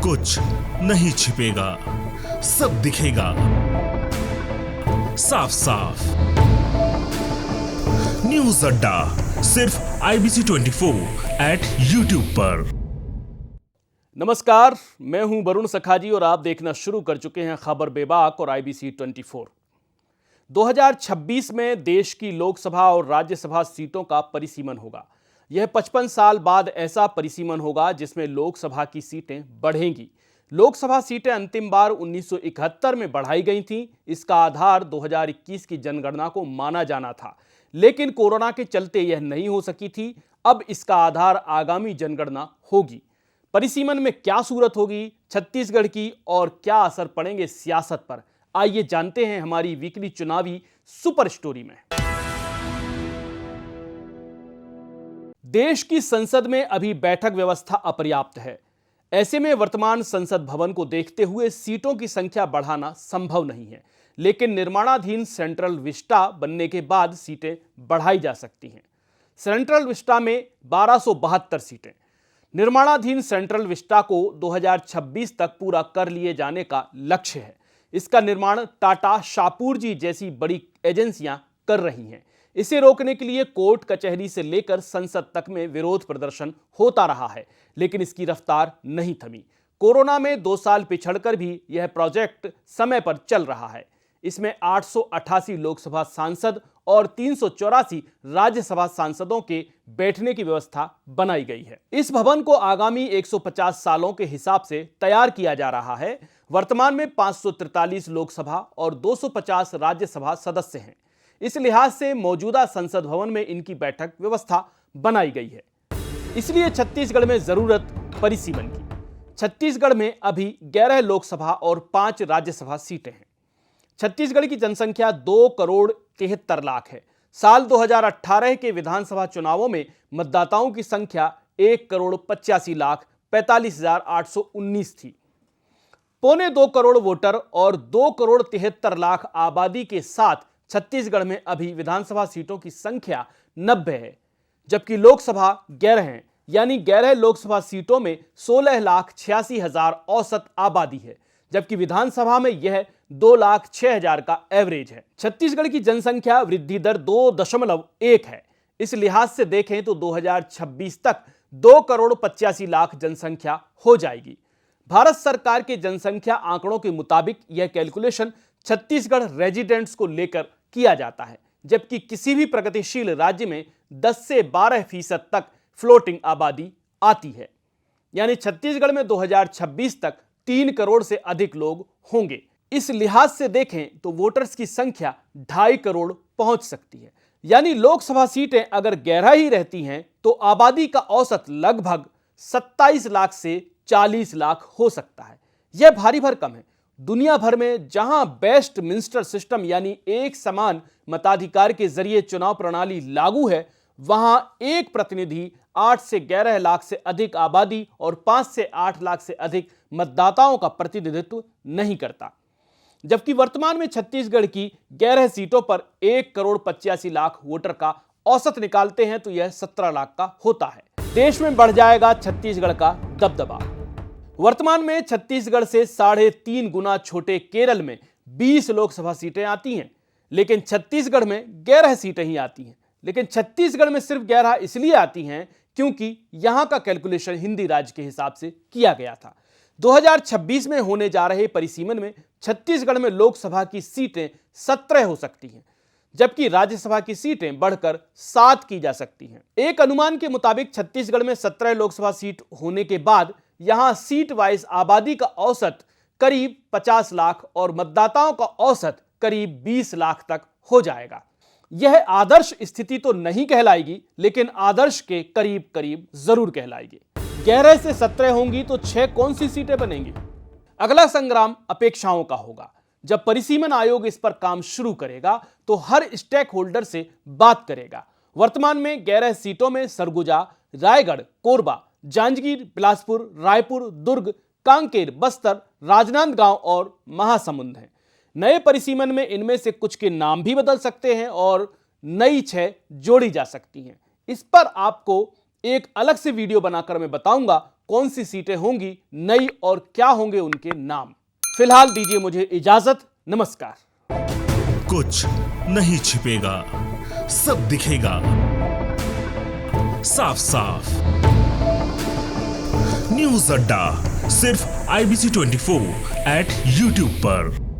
कुछ नहीं छिपेगा, सब दिखेगा साफ साफ। न्यूज अड्डा सिर्फ IBC 24 @YouTube पर। नमस्कार, मैं हूं वरुण सखाजी और आप देखना शुरू कर चुके हैं खबर बेबाक और IBC 24। 2026 में देश की लोकसभा और राज्यसभा सीटों का परिसीमन होगा। यह 55 साल बाद ऐसा परिसीमन होगा जिसमें लोकसभा की सीटें बढ़ेंगी। लोकसभा सीटें अंतिम बार 1971 में बढ़ाई गई थीं। इसका आधार 2021 की जनगणना को माना जाना था, लेकिन कोरोना के चलते यह नहीं हो सकी थी। अब इसका आधार आगामी जनगणना होगी। परिसीमन में क्या सूरत होगी छत्तीसगढ़ की और क्या असर पड़ेंगे सियासत पर, आइए जानते हैं हमारी वीकली चुनावी सुपर स्टोरी में। देश की संसद में अभी बैठक व्यवस्था अपर्याप्त है। ऐसे में वर्तमान संसद भवन को देखते हुए सीटों की संख्या बढ़ाना संभव नहीं है, लेकिन निर्माणाधीन सेंट्रल विस्टा बनने के बाद सीटें बढ़ाई जा सकती हैं। सेंट्रल विस्टा में 1272 सीटें। निर्माणाधीन सेंट्रल विस्टा को 2026 तक पूरा कर लिए जाने का लक्ष्य है। इसका निर्माण टाटा, शाहपुरजी जैसी बड़ी एजेंसियां कर रही हैं। इसे रोकने के लिए कोर्ट कचहरी से लेकर संसद तक में विरोध प्रदर्शन होता रहा है, लेकिन इसकी रफ्तार नहीं थमी। कोरोना में 2 साल पिछड़कर भी यह प्रोजेक्ट समय पर चल रहा है। इसमें 888 लोकसभा सांसद और 384 राज्यसभा सांसदों के बैठने की व्यवस्था बनाई गई है। इस भवन को आगामी 150 सालों के हिसाब से तैयार किया जा रहा है। वर्तमान में 543 लोकसभा और 250 राज्यसभा सदस्य हैं। इस लिहाज से मौजूदा संसद भवन में इनकी बैठक व्यवस्था बनाई गई है। इसलिए छत्तीसगढ़ में जरूरत परिसीमन की। छत्तीसगढ़ में अभी 11 लोकसभा और 5 राज्यसभा सीटें हैं। छत्तीसगढ़ की जनसंख्या 2,73,00,000 है। साल 2018 के विधानसभा चुनावों में मतदाताओं की संख्या 1,85,45,819 थी। 1.25 करोड़ वोटर और 2,73,00,000 आबादी के साथ छत्तीसगढ़ में अभी विधानसभा सीटों की संख्या 90 है, जबकि लोकसभा 11 है। यानी 11 लोकसभा सीटों में 16,86,000 औसत आबादी है, जबकि विधानसभा में यह 2,06,000 का एवरेज है। छत्तीसगढ़ की जनसंख्या वृद्धि दर 2.1 है। इस लिहाज से देखें तो 2026 तक 2,85,00,000 जनसंख्या हो जाएगी। भारत सरकार के जनसंख्या आंकड़ों के मुताबिक यह कैलकुलेशन छत्तीसगढ़ रेजिडेंट्स को लेकर किया जाता है, जबकि किसी भी प्रगतिशील राज्य में 10 से 12% तक फ्लोटिंग आबादी आती है। यानी छत्तीसगढ़ में 2026 तक 3 करोड़ से अधिक लोग होंगे। इस लिहाज से देखें तो वोटर्स की संख्या 2.5 करोड़ पहुंच सकती है। यानी लोकसभा सीटें अगर 11 ही रहती हैं तो आबादी का औसत लगभग 27 लाख से 40 लाख हो सकता है। यह भारी भरकम है। दुनिया भर में जहां वेस्टमिंस्टर सिस्टम यानी एक समान मताधिकार के जरिए चुनाव प्रणाली लागू है, वहां एक प्रतिनिधि 8 से 11 लाख से अधिक आबादी और 5 से 8 लाख से अधिक मतदाताओं का प्रतिनिधित्व नहीं करता। जबकि वर्तमान में छत्तीसगढ़ की 11 सीटों पर 1,85,00,000 वोटर का औसत निकालते हैं तो यह 17 लाख का होता है। देश में बढ़ जाएगा छत्तीसगढ़ का दबदबा। वर्तमान में छत्तीसगढ़ से 3.5 गुना छोटे केरल में 20 लोकसभा सीटें आती हैं, लेकिन छत्तीसगढ़ में 11 सीटें ही आती हैं। लेकिन छत्तीसगढ़ में सिर्फ 11 इसलिए आती हैं क्योंकि यहां का कैलकुलेशन हिंदी राज्य के हिसाब से किया गया था। 2026 में होने जा रहे परिसीमन में छत्तीसगढ़ में लोकसभा की सीटें 17 हो सकती हैं, जबकि राज्यसभा की सीटें बढ़कर 7 की जा सकती हैं। एक अनुमान के मुताबिक छत्तीसगढ़ में 17 लोकसभा सीट होने के बाद यहां सीट वाइज आबादी का औसत करीब 50 लाख और मतदाताओं का औसत करीब 20 लाख तक हो जाएगा। यह आदर्श स्थिति तो नहीं कहलाएगी, लेकिन आदर्श के करीब करीब जरूर कहलाएगी। 11 से 17 होंगी तो 6 कौन सी सीटें बनेंगी? अगला संग्राम अपेक्षाओं का होगा। जब परिसीमन आयोग इस पर काम शुरू करेगा तो हर स्टेक होल्डर से बात करेगा। वर्तमान में 11 सीटों में सरगुजा, रायगढ़, कोरबा, जांजगीर, बिलासपुर, रायपुर, दुर्ग, कांकेर, बस्तर, राजनांदगांव और महासमुंद हैं। नए परिसीमन में इनमें से कुछ के नाम भी बदल सकते हैं और नई 6 जोड़ी जा सकती हैं। इस पर आपको एक अलग से वीडियो बनाकर मैं बताऊंगा कौन सी सीटें होंगी नई और क्या होंगे उनके नाम। फिलहाल दीजिए मुझे इजाजत, नमस्कार। कुछ नहीं छिपेगा, सब दिखेगा साफ साफ। न्यूज अड्डा सिर्फ IBC 24 @ YouTube पर।